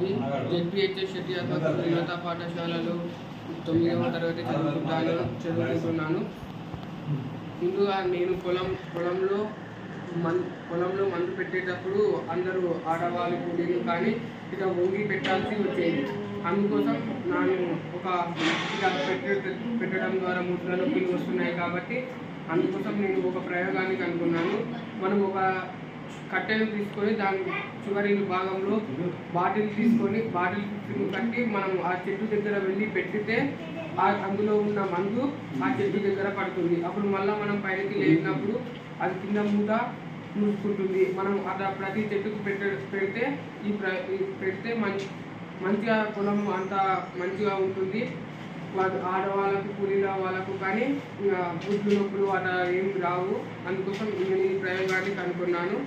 మాది జెడ్పీహెచ్ఎస్ శెట్టి ఆధ్వర్యంలో ఉన్నత పాఠశాలలో 9వ తరగతి చదువుకుంటున్నాను. ముందుగా నేను పొలంలో మందు పెట్టేటప్పుడు అందరూ ఆడవాళ్ళు కూలీలు కానీ ఇక వంగి పెట్టాల్సి వచ్చేది. అందుకోసం నేను పెట్టడం ద్వారా ముద్ర నొప్పులు వస్తున్నాయి కాబట్టి అందుకోసం నేను ఒక ప్రయోగాన్ని కనుక్కున్నాను. మనం ఒక కట్టెను తీసుకొని దాని చివరి భాగంలో బాటిల్ కట్టి మనం ఆ చెట్టు దగ్గర వెళ్ళి పెట్టితే అందులో ఉన్న మందు ఆ చెట్టు దగ్గర పడుతుంది. అప్పుడు మళ్ళీ మనం పైకి లేచినప్పుడు అది కింద మూత మూసుకుంటుంది. మనం అలా ప్రతి చెట్టుకు పెడితే మంచిగా పొలం అంతా మంచిగా ఉంటుంది. ఆడవాళ్ళకు కూలీల వాళ్ళకు కానీ గుడ్లు నొప్పులు అలా ఏం రావు. అందుకోసం నేను ఈ ప్రయోగాన్ని కనుక్కున్నాను.